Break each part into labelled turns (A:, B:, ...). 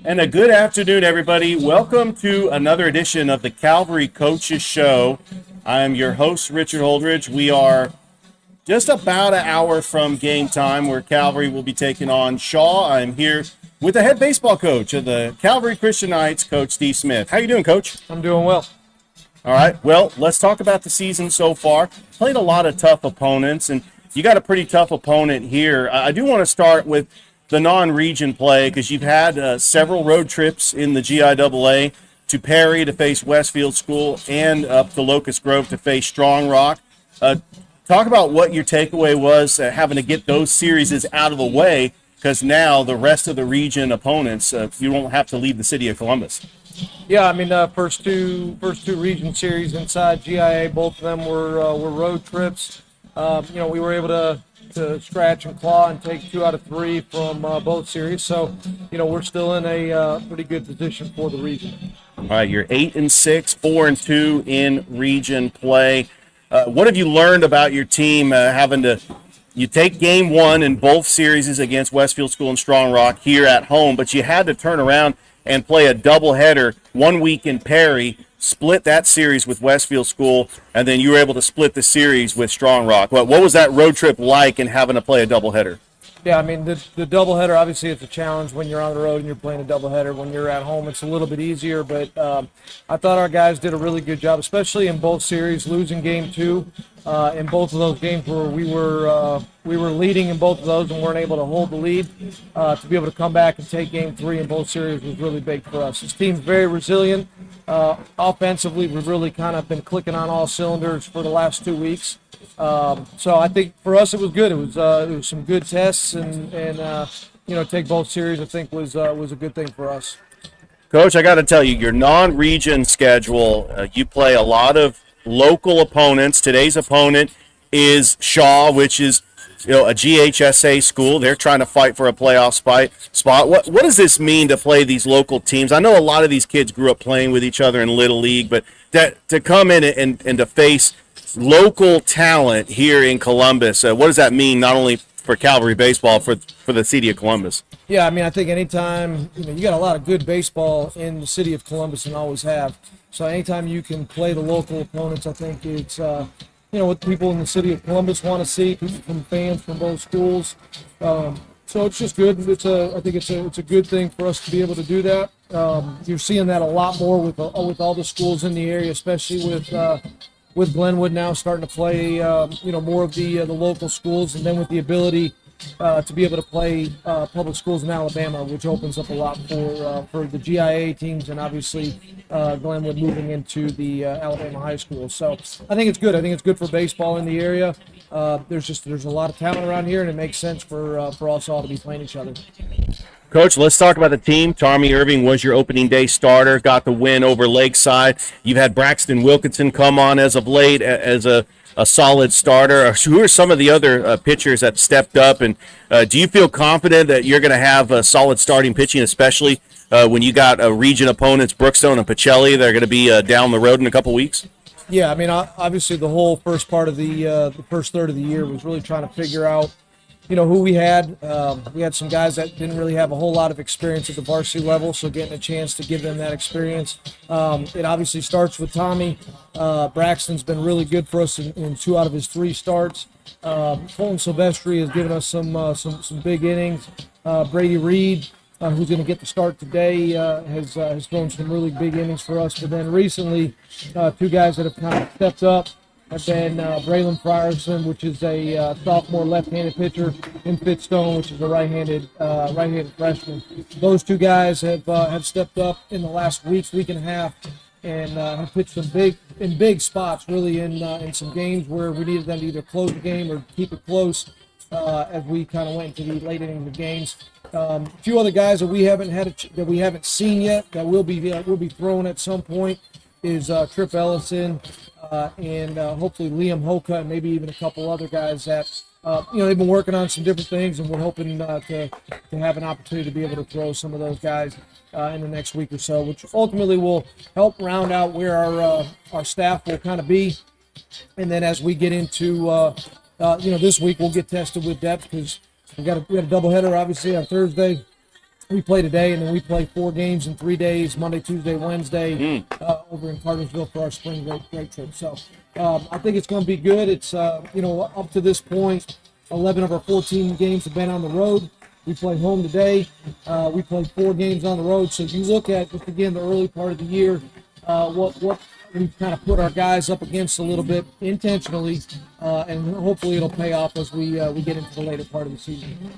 A: And a good afternoon, everybody. Welcome to another edition of the Calvary Coaches Show. I am your host, Richard Holdridge. We are just about an hour from game time where Calvary will be taking on Shaw. I'm here with the head baseball coach of the Calvary Christian Knights, Coach Steve Smith. How you doing, Coach?
B: I'm doing well.
A: All right. Well, let's talk about the season so far. Played a lot of tough opponents, and you got a pretty tough opponent here. I do want to start with the non-region play because you've had several road trips in the GIAA to Perry to face Westfield School and up to Locust Grove to face Strong Rock. Talk about what your takeaway was having to get those series out of the way, because now the rest of the region opponents, you won't have to leave the city of Columbus.
B: Yeah, I mean, first two region series inside GIA, both of them were road trips. We were able to scratch and claw and take 2 out of 3 from both series. So, we're still in a pretty good position for the region.
A: All right, you're 8-6, 4-2 in region play. What have you learned about your team you take game 1 in both series against Westfield School and Strong Rock here at home, but you had to turn around and play a doubleheader 1 week in Perry, split that series with Westfield School, and then you were able to split the series with Strong Rock. What was that road trip like and having to play a doubleheader?
B: Yeah, I mean, the doubleheader, obviously it's a challenge when you're on the road and you're playing a doubleheader. When you're at home, it's a little bit easier, but I thought our guys did a really good job, especially in both series, losing game 2. In both of those games where we were leading in both of those and weren't able to hold the lead, to be able to come back and take game 3 in both series was really big for us. This team's very resilient. Offensively, we've really kind of been clicking on all cylinders for the last 2 weeks. So I think for us it was good. It was some good tests, and take both series I think was a good thing for us.
A: Coach, I got to tell you, your non-region schedule, you play a lot of local opponents. Today's opponent is Shaw, which is a GHSA school. They're trying to fight for a playoff spot. What does this mean to play these local teams? I know a lot of these kids grew up playing with each other in Little League, but to come in and to face local talent here in Columbus, what does that mean not only for Calvary baseball, for the city of Columbus?
B: Yeah, I mean, I think anytime, you got a lot of good baseball in the city of Columbus and always have. So anytime you can play the local opponents, I think it's, what people in the city of Columbus want to see, people from fans from both schools. So it's just good. I think it's a good thing for us to be able to do that. You're seeing that a lot more with all the schools in the area, especially with Glenwood now starting to play, more of the local schools, and then with the ability to be able to play public schools in Alabama, which opens up a lot for the GIA teams, and obviously Glenwood moving into the Alabama high school. So I think it's good. I think it's good for baseball in the area. There's a lot of talent around here, and it makes sense for us all to be playing each other.
A: Coach, let's talk about the team. Tommy Irving was your opening day starter, got the win over Lakeside. You've had Braxton Wilkinson come on as of late as a solid starter. Who are some of the other pitchers that stepped up? And do you feel confident that you're going to have a solid starting pitching, especially when you got region opponents, Brookstone and Pacelli, that are going to be down the road in a couple weeks?
B: Yeah, I mean, obviously the whole first part of the first third of the year was really trying to figure out who we had. We had some guys that didn't really have a whole lot of experience at the varsity level, so getting a chance to give them that experience. It obviously starts with Tommy. Braxton's been really good for us in 2 out of his 3 starts. Colton Silvestri has given us some big innings. Brady Reed, who's going to get the start today, has thrown some really big innings for us. But then recently, 2 guys that have kind of stepped up have been Braylon Frierson, which is a sophomore left-handed pitcher, and Fitzstone, which is a right-handed freshman. Those 2 guys have stepped up in the last week and a half, and have pitched some big spots, really in some games where we needed them to either close the game or keep it close as we kind of went into the late innings of games. A few other guys that we haven't seen yet that will be thrown at some point is Trip Ellison and hopefully Liam Hoka, and maybe even a couple other guys that they've been working on some different things, and we're hoping to have an opportunity to be able to throw some of those guys in the next week or so, which ultimately will help round out where our staff will kind of be. And then as we get into this week, we'll get tested with depth because we had a doubleheader obviously on Thursday, we play today, and then we play 4 games in 3 days, Monday, Tuesday, Wednesday, over in Cartersville for our spring break trip. So I think it's going to be good. It's, up to this point, 11 of our 14 games have been on the road. We play home today. We played 4 games on the road. So if you look at, just again, the early part of the year, what we've kind of put our guys up against a little bit intentionally, and hopefully it'll pay off as we get into the later part of the season.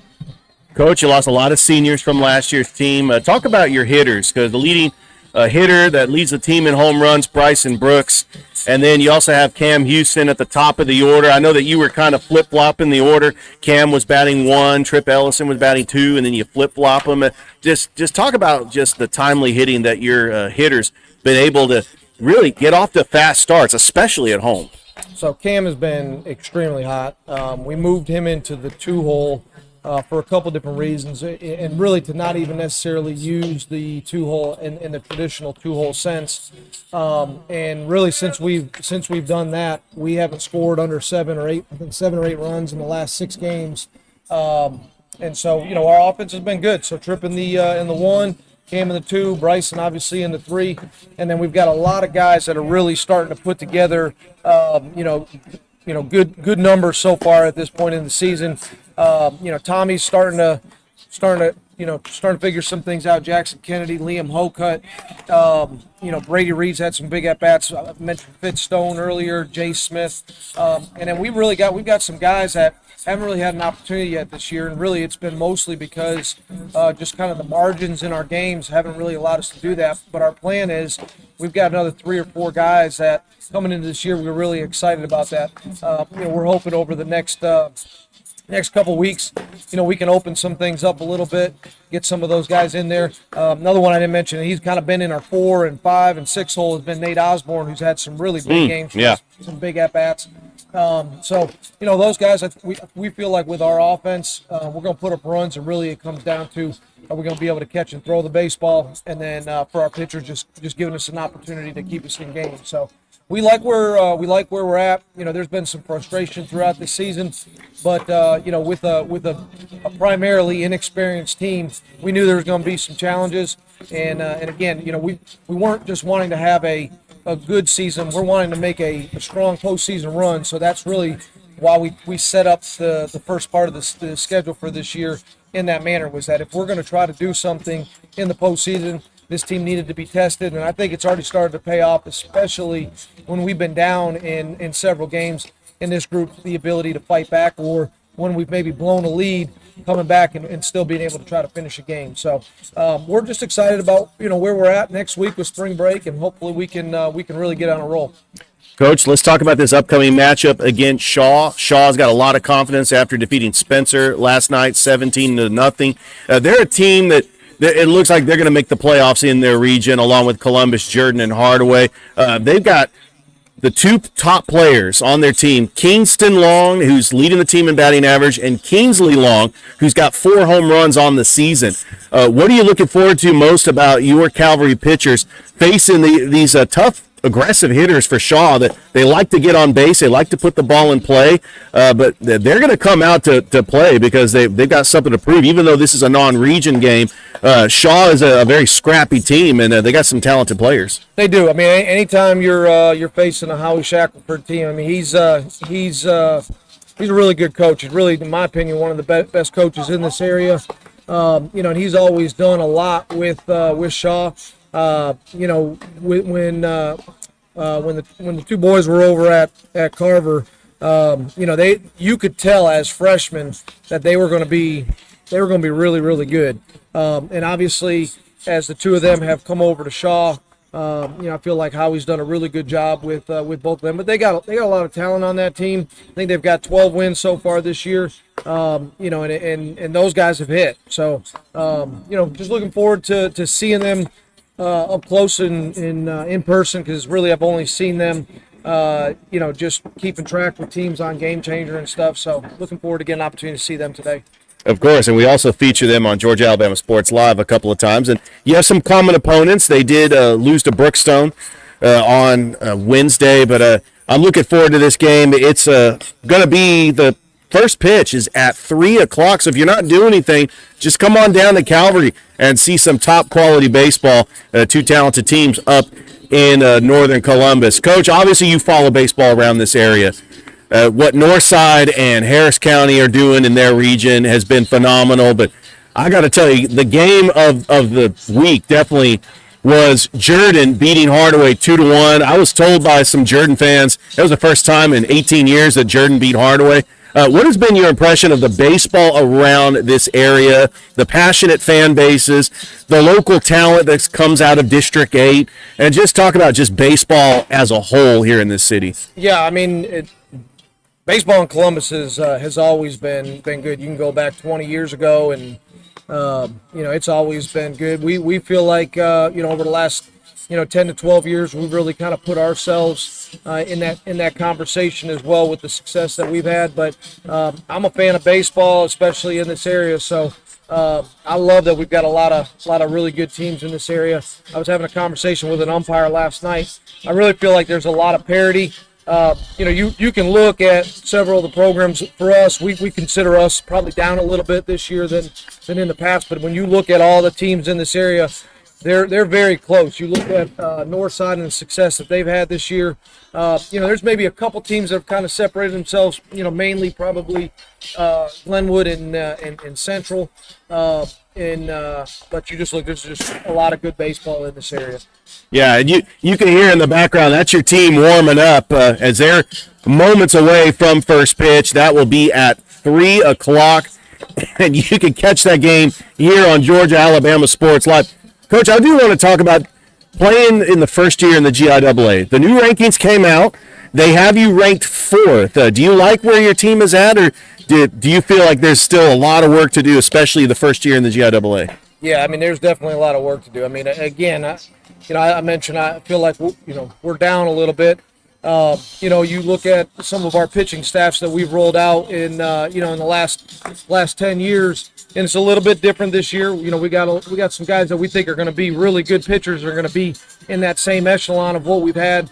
A: Coach, you lost a lot of seniors from last year's team. Talk about your hitters, because the leading hitter that leads the team in home runs, Bryson Brooks, and then you also have Cam Houston at the top of the order. I know that you were kind of flip-flopping the order. Cam was batting 1, Trip Ellison was batting 2, and then you flip-flop them. Just talk about just the timely hitting that your hitters been able to really get off to fast starts, especially at home.
B: So Cam has been extremely hot. We moved him into the 2-hole for a couple different reasons, and really to not even necessarily use the 2-hole in the traditional 2-hole sense. And really, since we've done that, we haven't scored under 7 or 8 runs in the last 6 games. And so, our offense has been good. So Tripp in the 1, Cam in the 2, Bryson obviously in the 3, and then we've got a lot of guys that are really starting to put together, good numbers so far at this point in the season. Tommy's starting to figure some things out. Jackson Kennedy, Liam Hokut, Brady Reed's had some big at bats. I mentioned Fitzstone earlier, Jay Smith, and then we've got some guys that haven't really had an opportunity yet this year, and really it's been mostly because just kind of the margins in our games haven't really allowed us to do that. But our plan is we've got another 3 or 4 guys that coming into this year we're really excited about that. We're hoping over the next couple weeks, we can open some things up a little bit, get some of those guys in there. Another one I didn't mention, he's kind of been in our 4 and 5 and 6 hole, has been Nate Osborne, who's had some really big games, some big at-bats. Those guys, we feel like with our offense, we're going to put up runs, and really it comes down to are we going to be able to catch and throw the baseball, and then for our pitchers, just giving us an opportunity to keep us in games. So we like where we're at. There's been some frustration throughout this season, but with a primarily inexperienced team, we knew there was going to be some challenges. And again, we weren't just wanting to have a good season. We're wanting to make a strong postseason run. So that's really why we set up the first part of the schedule for this year in that manner, was that if we're going to try to do something in the postseason, this team needed to be tested, and I think it's already started to pay off, especially when we've been down in several games in this group, the ability to fight back, or when we've maybe blown a lead, coming back and still being able to try to finish a game. So we're just excited about where we're at next week with spring break, and hopefully we can really get on a roll.
A: Coach, let's talk about this upcoming matchup against Shaw. Shaw's got a lot of confidence after defeating Spencer last night, 17-0. They're a team that it looks like they're going to make the playoffs in their region, along with Columbus, Jordan, and Hardaway. They've got the 2 top players on their team, Kingston Long, who's leading the team in batting average, and Kingsley Long, who's got 4 home runs on the season. What are you looking forward to most about your Calvary pitchers facing these tough, aggressive hitters for Shaw that they like to get on base, they like to put the ball in play, but they're going to come out to play because they've got something to prove. Even though this is a non-region game, Shaw is a very scrappy team, and they got some talented players.
B: They do. I mean, anytime you're facing a Howie Shackelford team, I mean, he's a really good coach. He's really, in my opinion, one of the best coaches in this area. And he's always done a lot with Shaw. When the 2 boys were over at Carver, you could tell as freshmen that they were going to be really, really good. And obviously, as the 2 of them have come over to Shaw, I feel like Howie's done a really good job with both of them. But they got a lot of talent on that team. I think they've got 12 wins so far this year. And those guys have hit. So, just looking forward to seeing them up close in person, because really I've only seen them, just keeping track with teams on Game Changer and stuff. So looking forward to getting an opportunity to see them today.
A: Of course, and we also feature them on Georgia Alabama Sports Live a couple of times. And you have some common opponents. They did lose to Brookstone on Wednesday, but I'm looking forward to this game. It's going to be the First pitch is at 3 o'clock. So if you're not doing anything, just come on down to Calvary and see some top quality baseball. Two talented teams up in northern Columbus. Coach, obviously you follow baseball around this area. What Northside and Harris County are doing in their region has been phenomenal. But I got to tell you, the game of the week definitely was Jordan beating Hardaway 2-1. I was told by some Jordan fans that was the first time in 18 years that Jordan beat Hardaway. What has been your impression of the baseball around this area, the passionate fan bases, the local talent that comes out of District 8, and just talk about just baseball as a whole here in this city?
B: Yeah, I mean, baseball in Columbus has always been good. You can go back 20 years ago, and it's always been good. We feel like over the last 10 to 12 years, we've really kind of put ourselves in that conversation as well with the success that we've had. But I'm a fan of baseball, especially in this area. So I love that we've got a lot of really good teams in this area. I was having a conversation with an umpire last night. I really feel like there's a lot of parity. You can look at several of the programs. For us, we consider us probably down a little bit this year than in the past. But when you look at all the teams in this area, they're very close. You look at Northside and the success that they've had this year. There's maybe a couple teams that have kind of separated themselves. Mainly probably Glenwood and Central. But you just look. There's just a lot of good baseball in this area.
A: Yeah, and you can hear in the background that's your team warming up as they're moments away from first pitch. That will be at 3 o'clock, and you can catch that game here on Georgia Alabama Sports Live. Coach, I do want to talk about playing in the first year in the GIAA. The new rankings came out. They have you ranked 4th. Do you like where your team is at, or do you feel like there's still a lot of work to do, especially the first year in the GIAA?
B: Yeah, I mean, there's definitely a lot of work to do. I mean, again, I mentioned I feel like we're down a little bit. You look at some of our pitching staffs that we've rolled out in the last 10 years, and it's a little bit different this year. We got some guys that we think are going to be really good pitchers, are going to be in that same echelon of what we've had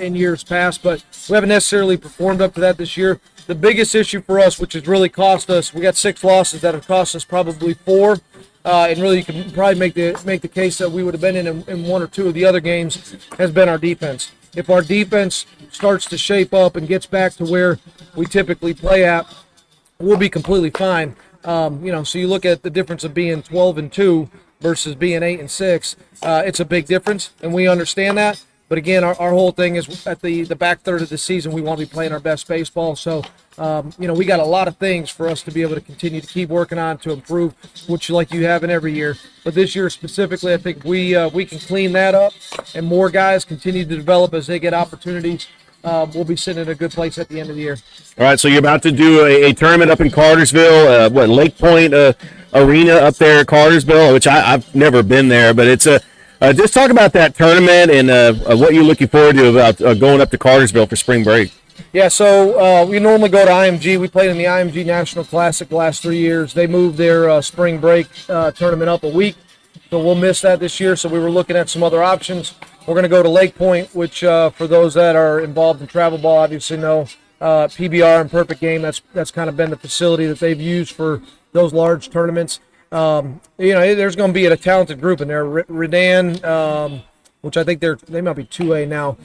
B: in years past, but we haven't necessarily performed up to that this year. The biggest issue for us, which has really cost us, we got 6 losses that have cost us probably 4. And really, you can probably make the case that we would have been in 1 or 2 of the other games, has been our defense. If our defense starts to shape up and gets back to where we typically play at, we'll be completely fine. So you look at the difference of being 12-2 versus being 8-6. It's a big difference, and we understand that. But again, our whole thing is at the back third of the season, we want to be playing our best baseball. So, we got a lot of things for us to be able to continue to keep working on to improve, which like you have in every year. But this year specifically, I think we can clean that up, and more guys continue to develop as they get opportunities. We'll be sitting in a good place at the end of the year. All
A: right, so you're about to do a tournament up in Cartersville, Lake Point Arena up there at Cartersville, which I've never been there, but it's just talk about that tournament and what you're looking forward to about going up to Cartersville for spring break.
B: Yeah, so we normally go to IMG. We played in the IMG National Classic the last 3 years. They moved their spring break tournament up a week, so we'll miss that this year. So we were looking at some other options. We're going to go to Lake Point, which for those that are involved in travel ball obviously know PBR and Perfect Game. That's kind of been the facility that they've used for those large tournaments. There's going to be a talented group in there. Redan, which I think they might be 2A now.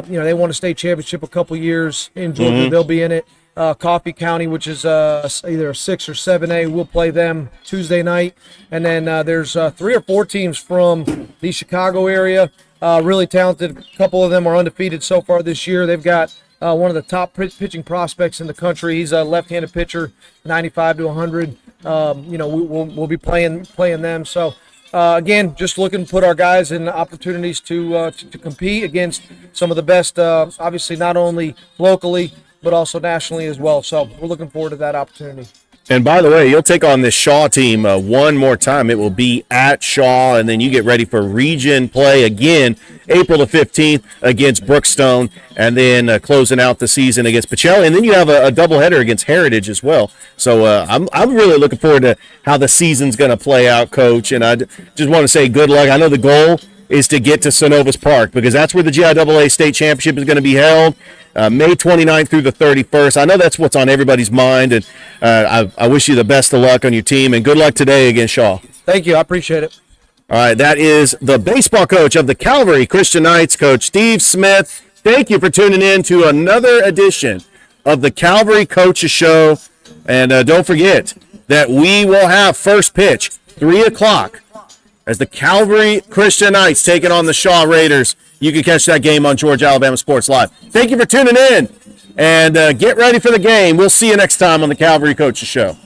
B: They won a state championship a couple years in Georgia. Mm-hmm. They'll be in it. Coffee County, which is either a 6 or 7A, we'll play them Tuesday night. And then there's 3 or 4 teams from the Chicago area, really talented. A couple of them are undefeated so far this year. They've got one of the top pitching prospects in the country. He's a left-handed pitcher, 95 to 100. We'll be playing them. So, again, just looking to put our guys in opportunities to compete against some of the best, obviously not only locally, but also nationally as well. So we're looking forward to that opportunity.
A: And by the way, you'll take on this Shaw team one more time. It will be at Shaw, and then you get ready for region play again, April the 15th against Brookstone, and then closing out the season against Pacelli. And then you have a doubleheader against Heritage as well. So I'm really looking forward to how the season's going to play out, Coach. And I just want to say good luck. I know the goal is to get to Synovus Park because that's where the GIAA State Championship is going to be held. May 29th through the 31st. I know that's what's on everybody's mind, and I wish you the best of luck on your team, and good luck today against Shaw.
B: Thank you. I appreciate it.
A: All right, that is the baseball coach of the Calvary Christian Knights, Coach Steve Smith. Thank you for tuning in to another edition of the Calvary Coaches Show. And don't forget that we will have first pitch, 3 o'clock, as the Calvary Christian Knights taking on the Shaw Raiders. You can catch that game on Georgia Alabama Sports Live. Thank you for tuning in, and get ready for the game. We'll see you next time on the Calvary Coaches Show.